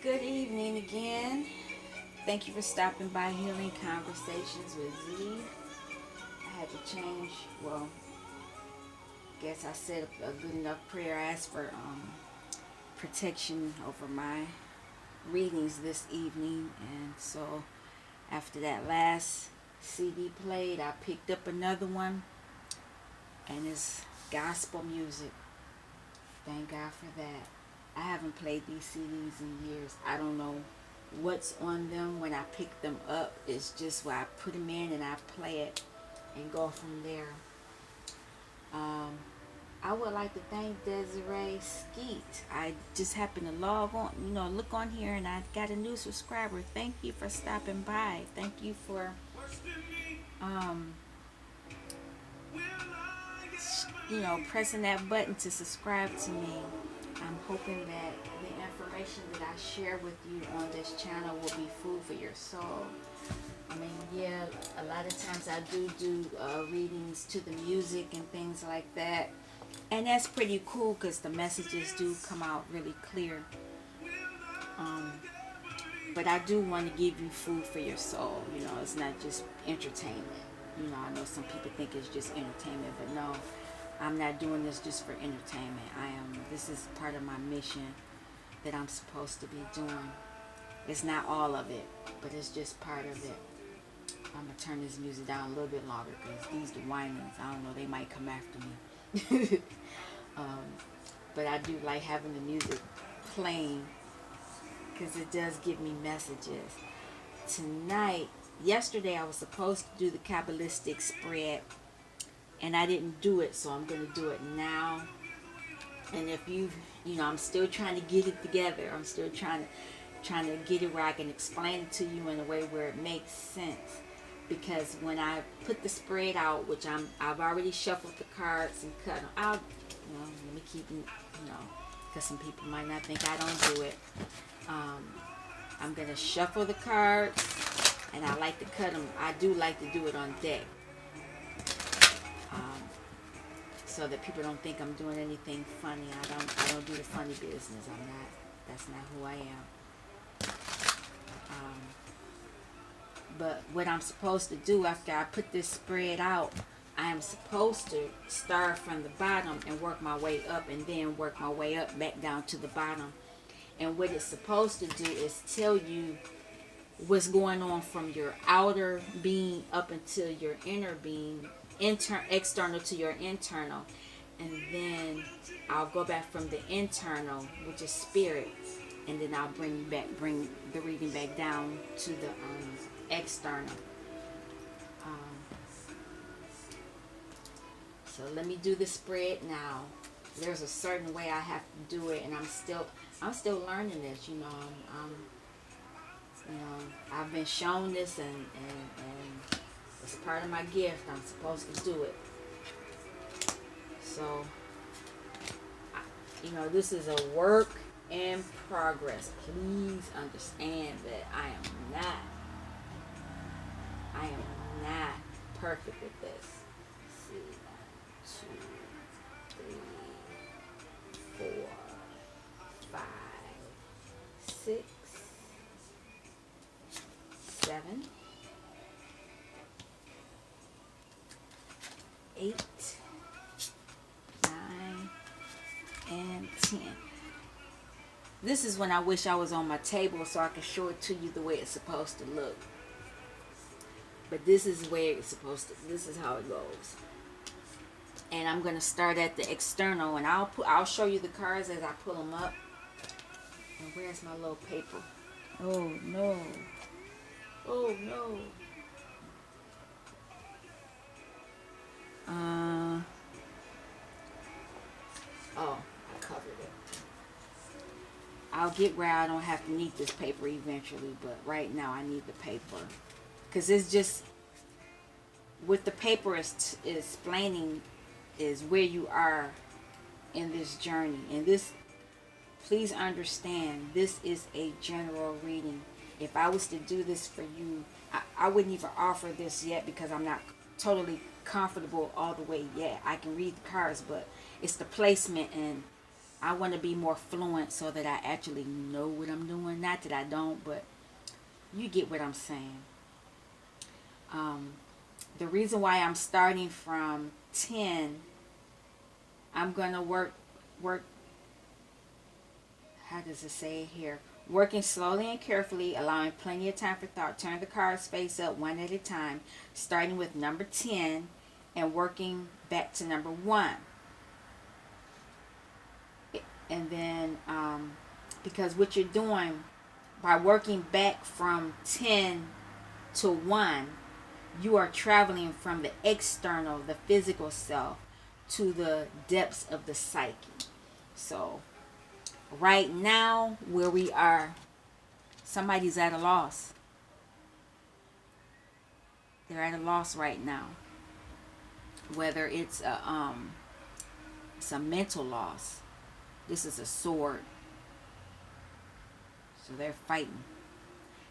Good evening again. Thank you for stopping by Healing Conversations with Z. I had to change, well, guess I said a good enough prayer. I asked for protection over my readings this evening. And so after that last CD played, I picked up another one. And it's gospel music. Thank God for that. I haven't played these CDs in years. I don't know what's on them when I pick them up. It's just where I put them in and I play it and go from there. I would like to thank Desiree Skeet. I just happened to log on, look on here, and I got a new subscriber. Thank you for stopping by. Thank you for pressing that button to subscribe to me. I'm hoping that the information that I share with you on this channel will be food for your soul. I mean, yeah, a lot of times I do readings to the music and things like that. And that's pretty cool because the messages do come out really clear. But I do want to give you food for your soul. It's not just entertainment. I know some people think it's just entertainment, but no. I'm not doing this just for entertainment. This is part of my mission that I'm supposed to be doing. It's not all of it, but it's just part of it. I'm going to turn this music down a little bit longer because these the whinings, I don't know, they might come after me. But I do like having the music playing because it does give me messages. Yesterday I was supposed to do the Kabbalistic spread, and I didn't do it, so I'm going to do it now. And if I'm still trying to get it together. I'm still trying to get it where I can explain it to you in a way where it makes sense. Because when I put the spread out, which I've already shuffled the cards and cut them out, let me keep them, because some people might not think I don't do it. I'm going to shuffle the cards, and I like to cut them. I do like to do it on deck. So that people don't think I'm doing anything funny. I don't do the funny business. That's not who I am. But what I'm supposed to do after I put this spread out, I am supposed to start from the bottom and work my way up, and then work my way up back down to the bottom. And what it's supposed to do is tell you what's going on from your outer being up until your inner being, external to your internal. And then I'll go back from the internal, which is spirit, and then I'll bring the reading back down to the external. So let me do the spread now. There's a certain way I have to do it, and I'm still learning this. I've been shown this, and it's part of my gift. I'm supposed to do it. So, this is a work in progress. Please understand that I am not perfect with this. Let's see, 1, 2, 3, 4, 5, 6, 7, 8, 9, and 10. This is when I wish I was on my table so I could show it to you the way it's supposed to look. But this is where it's supposed to. This is how it goes. And I'm gonna start at the external, and I'll show you the cards as I pull them up. And where's my little paper? Oh no! Oh no! I covered it. I'll get where I don't have to need this paper eventually, but right now I need the paper. Because it's just, what the paper is explaining is where you are in this journey. And this, please understand, this is a general reading. If I was to do this for you, I wouldn't even offer this yet because I'm not totally comfortable all the way yet. I can read the cards, but it's the placement, and I want to be more fluent so that I actually know what I'm doing. Not that I don't, but you get what I'm saying. Um, the reason why I'm starting from 10, I'm going to work, how does it say it here? Working slowly and carefully, allowing plenty of time for thought. Turn the cards face up one at a time, starting with number 10 and working back to number 1. And then, because what you're doing by working back from 10 to 1, you are traveling from the external, the physical self, to the depths of the psyche. So, right now, where we are, somebody's at a loss. They're at a loss right now. Whether it's a mental loss. This is a sword. So they're fighting.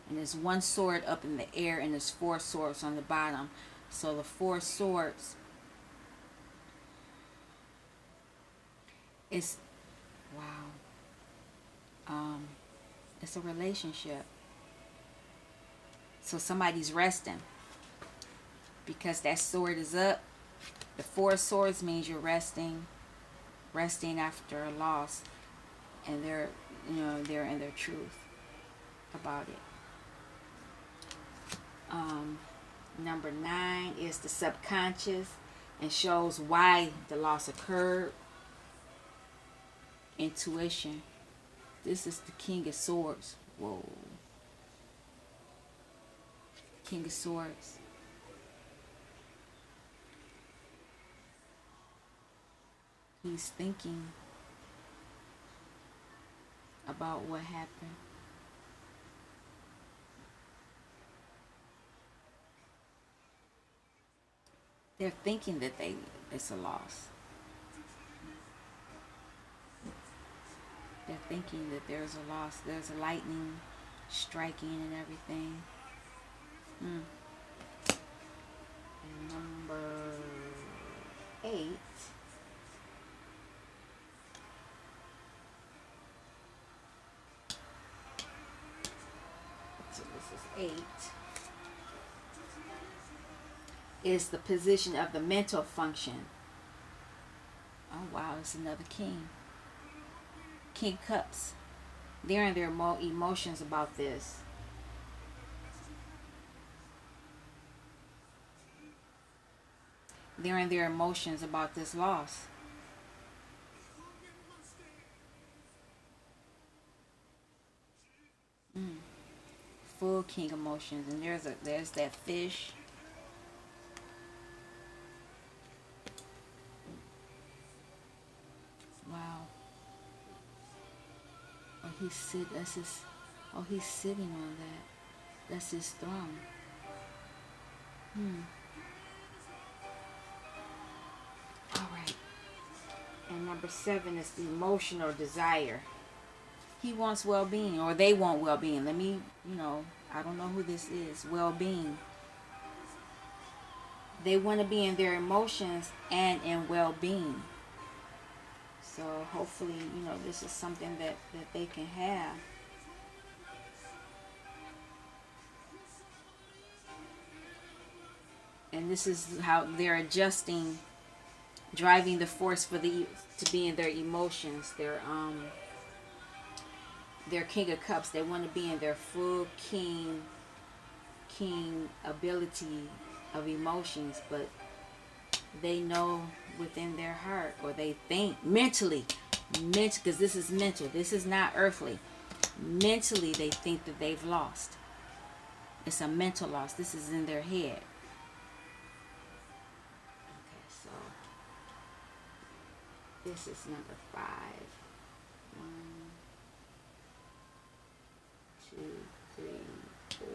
And there's one sword up in the air and there's 4 swords on the bottom. So the 4 swords is, wow. It's a relationship. So somebody's resting. Because that sword is up. The 4 swords means you're resting after a loss, and they're in their truth about it. Number 9 is the subconscious and shows why the loss occurred. Intuition. This is the King of Swords. Whoa. King of Swords. He's thinking about what happened. They're thinking that it's a loss. They're thinking that there's a loss. There's a lightning striking and everything. And number 8. So this is 8. Is the position of the mental function. Oh wow, it's another king. King Cups. They're in their emotions about this. They're in their emotions about this loss. Full king emotions. And there's that fish. Wow. Oh, he's sitting on that. That's his throne. All right. And number 7 is the emotional desire. He wants well-being, or they want well-being. I don't know who this is. Well-being. They want to be in their emotions and in well-being. So hopefully, this is something that they can have. And this is how they're adjusting, driving the force to be in their emotions. Their King of Cups. They want to be in their full king ability of emotions, but they know within their heart, or they think mentally, because this is mental. This is not earthly. Mentally, they think that they've lost. It's a mental loss. This is in their head. Okay, so this is number 5. 1, 2, 3, 4.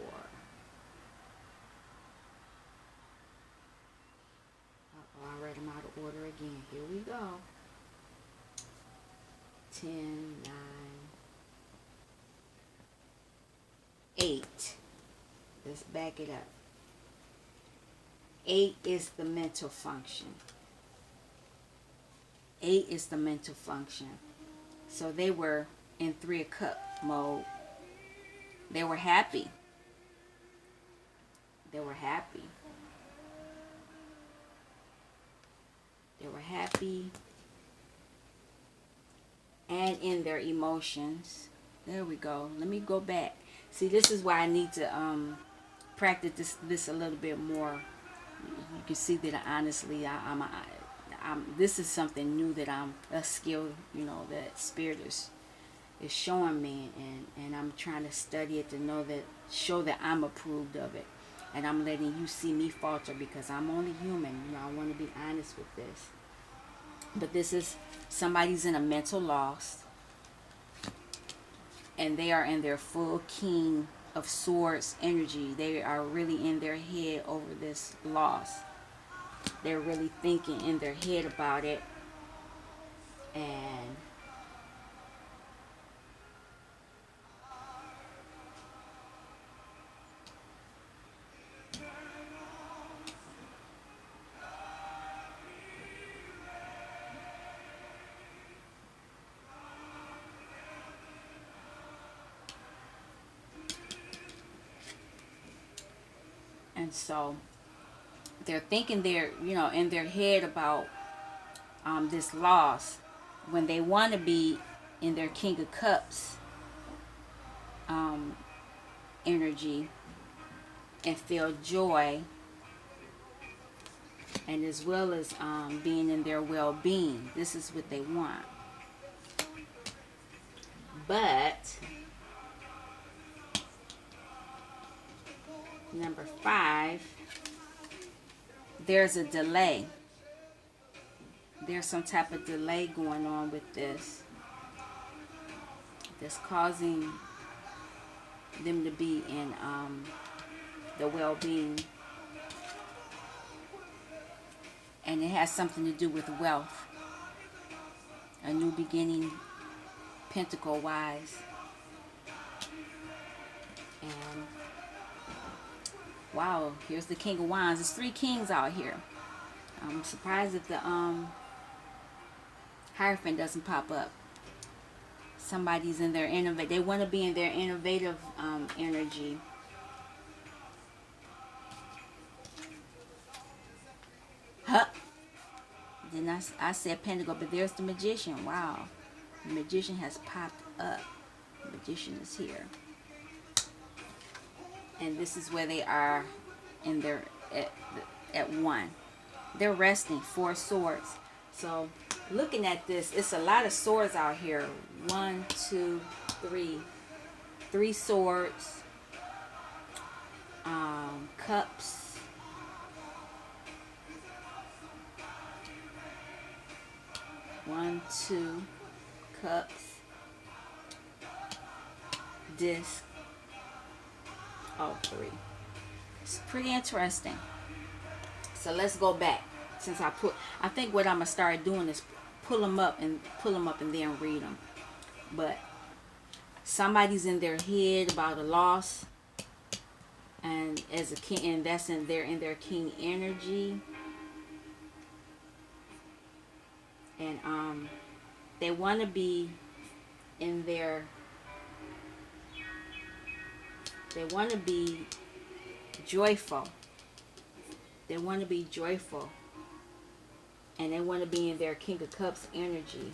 I read them out of order again. Here we go. 10, 9, 8. Let's back it up. 8 is the mental function. 8 is the mental function. So they were in Three of Cup mode. They were happy. They were happy. They were happy. And in their emotions. There we go. Let me go back. See, this is why I need to practice this a little bit more. You can see that honestly, this is something new that I'm a skill, that Spirit is showing me, and I'm trying to study it to show that I'm approved of it, and I'm letting you see me falter because I'm only human. I want to be honest with this, but this is somebody's in a mental loss, and they are in their full King of Swords energy. They are really in their head over this loss. They're really thinking in their head about it, and so they're thinking they're in their head about this loss, when they want to be in their King of Cups energy and feel joy, and as well as being in their well-being. This is what they want. But number 5, there's a delay. There's some type of delay going on with this that's causing them to be in the well-being, and it has something to do with wealth, a new beginning, pentacle wise. And wow, here's the King of Wands. There's 3 kings out here. I'm surprised if the Hierophant doesn't pop up. Somebody's in their innovative. They want to be in their innovative energy. Huh? Then I said Pentacle, but there's the Magician. Wow, the Magician has popped up. The Magician is here, and this is where they are in their at 1. They're resting. 4 swords. So looking at this, it's a lot of swords out here. 1, 2, 3. 3 swords. Cups. One, 2 cups. Disc. All 3. It's pretty interesting. So let's go back. Since I think what I'm gonna start doing is pull them up and then read them. But somebody's in their head about a loss, and as a king, and that's in their king energy, and they want to be in their. They want to be joyful. They want to be joyful. And they want to be in their King of Cups energy.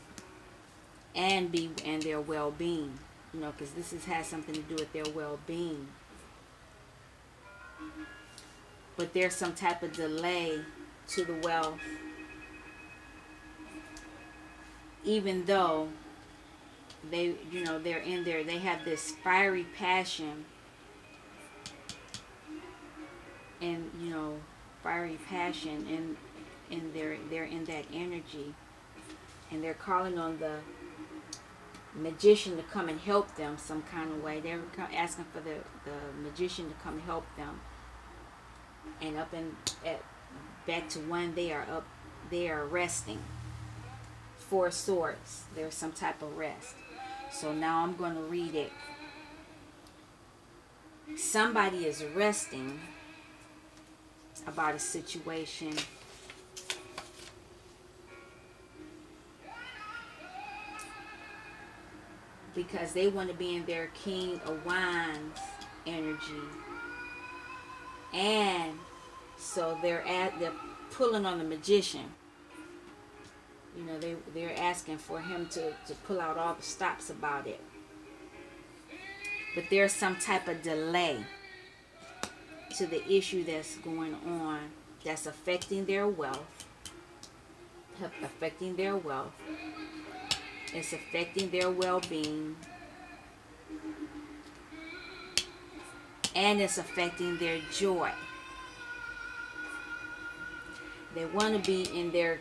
And be in their well-being. Because this has something to do with their well-being. But there's some type of delay to the wealth. Even though they're in there, they have this fiery passion. And, fiery passion, and they're in that energy, and they're calling on the Magician to come and help them some kind of way. They're asking for the Magician to come help them. And back to 1, they are resting. 4 swords. There's some type of rest. So now I'm going to read it. Somebody is resting about a situation. because they want to be in their King of Wands energy, and so they're pulling on the magician. You know, they're asking for him to pull out all the stops about it. But there's some type of delay to the issue that's going on, that's affecting their wealth. It's affecting their well-being. And it's affecting their joy. They want to be in their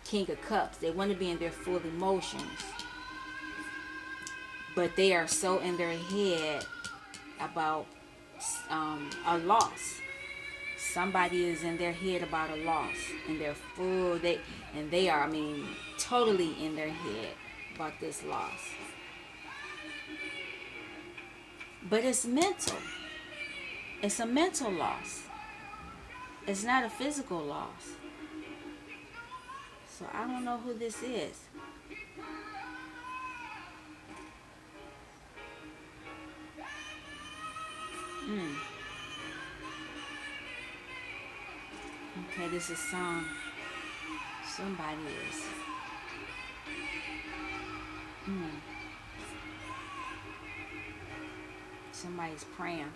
King of Cups. They want to be in their full emotions. But they are so in their head about a loss. Somebody is in their head about a loss. And they're full. They are, totally in their head about this loss. But it's mental. It's a mental loss. It's not a physical loss. So I don't know who this is. Okay, this is somebody is. Somebody's praying.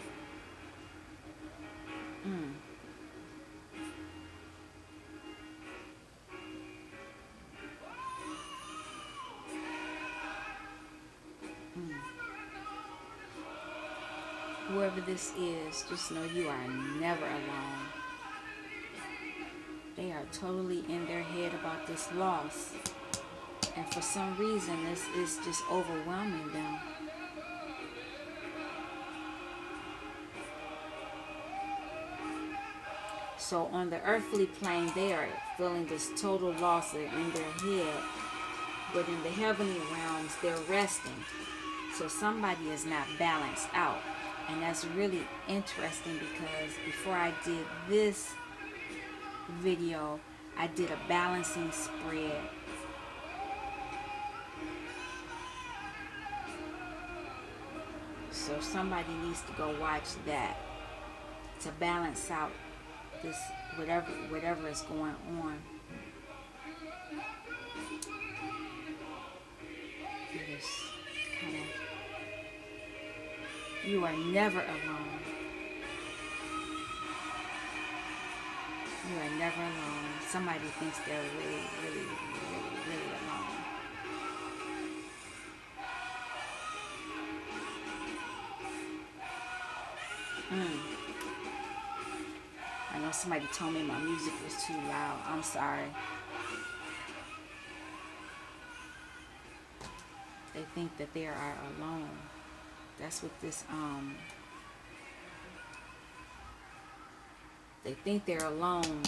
Whoever this is, just know you are never alone. They are totally in their head about this loss. And for some reason, this is just overwhelming them. So on the earthly plane, they are feeling this total loss in their head. But in the heavenly realms, they're resting. So somebody is not balanced out. And that's really interesting, because before I did this video, I did a balancing spread. So somebody needs to go watch that to balance out this whatever is going on. It is kind of, you are never alone. You are never alone. Somebody thinks they're really, really, really, really alone. I know somebody told me my music was too loud. I'm sorry. They think that they are alone. That's what this they think they're alone,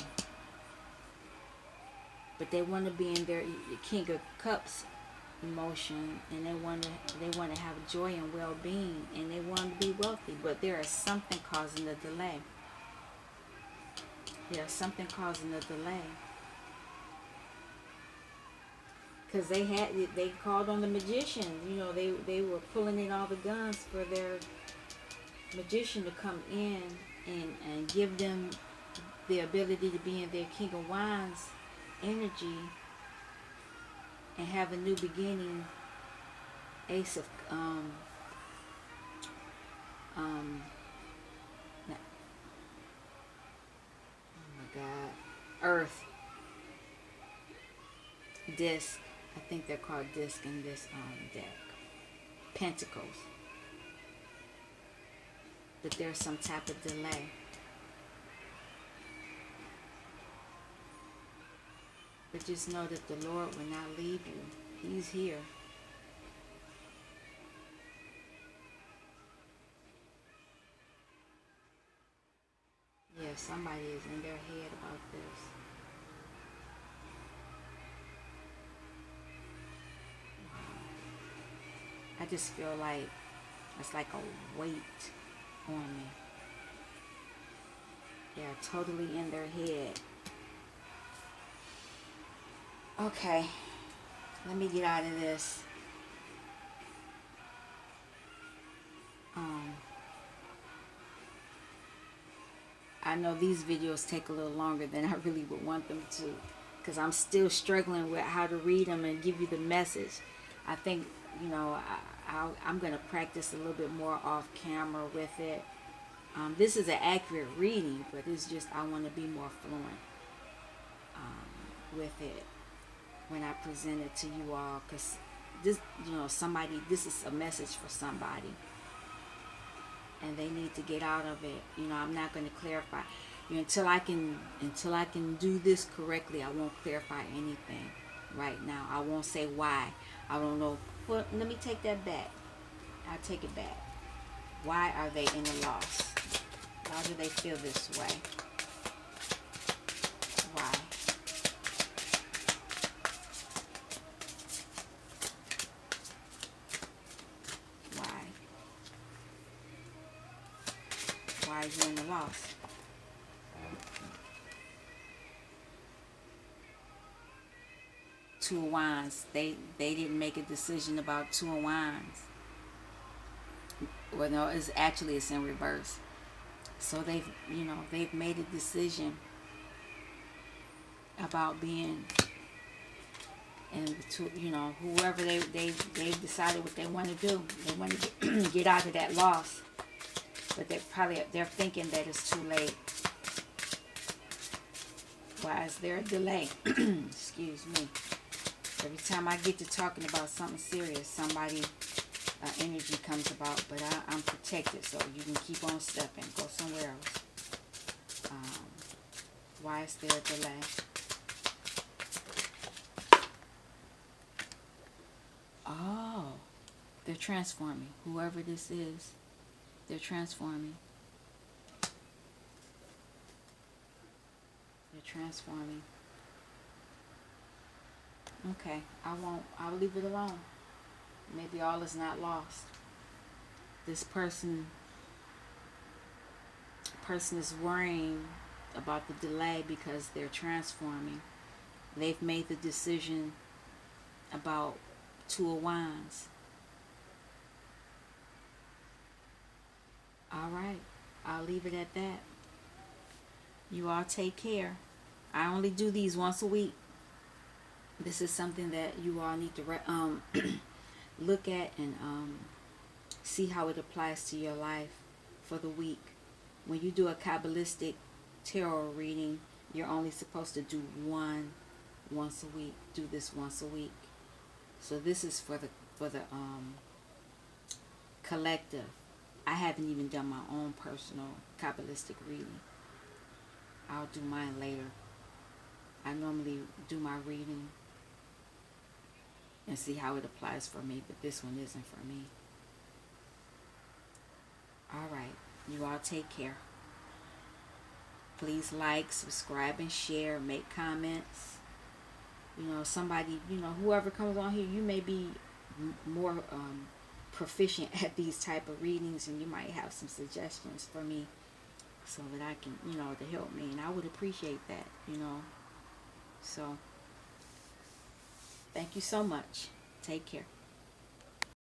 but they want to be in their King of Cups emotion, and they want to have joy and well-being, and they want to be wealthy. But there is something causing the delay. There's something causing the delay, because they called on the magician. You know, they were pulling in all the guns for their magician to come in and give them the ability to be in their King of Wands energy and have a new beginning. Ace of oh my God, Earth, Disc. I think they're called Disc in this deck. Pentacles. But there's some type of delay. But just know that the Lord will not leave you. He's here. Yeah, somebody is in their head about this. I just feel like it's like a weight on me. They're totally in their head. Okay, let me get out of this. I know these videos take a little longer than I really would want them to, because I'm still struggling with how to read them and give you the message. I think, you know, I'm going to practice a little bit more off camera with it. This is an accurate reading, but it's just I want to be more fluent with it when I present it to you all, because this, you know, this is a message for somebody, and they need to get out of it. You know, I'm not going to clarify, you know, until I can do this correctly. I won't clarify anything right now. I won't say why. I don't know. Well, let me take that back. I'll take it back. Why are they in a loss? Why do they feel this way? Why? Why? Why are you in a loss? Two of Wands. They didn't make a decision about Two of Wands. Well, no, it's in reverse. So they've made a decision about being in the two, you know, whoever they've decided what they want to do. They want to get out of that loss, but they're thinking that it's too late. Why is there a delay? Excuse me. Every time I get to talking about something serious, somebody energy comes about, but I'm protected, so you can keep on stepping. Go somewhere else. Why is there a delay? Oh, they're transforming. Whoever this is, they're transforming. They're transforming. Okay, I'll leave it alone. Maybe all is not lost. This person is worrying about the delay because they're transforming. They've made the decision about Two of Wands. All right, I'll leave it at that. You all take care. I only do these once a week. This is something that you all need to look at and see how it applies to your life for the week. When you do a Kabbalistic tarot reading, you're only supposed to do once a week. Do this once a week. So this is for the collective. I haven't even done my own personal Kabbalistic reading. I'll do mine later. I normally do my reading and see how it applies for me, but this one isn't for me. All right, you all take care. Please like, subscribe, and share. Make comments. You know, somebody, you know, whoever comes on here, you may be more proficient at these type of readings, and you might have some suggestions for me so that I can, you know, to help me, and I would appreciate that, you know. So thank you so much. Take care.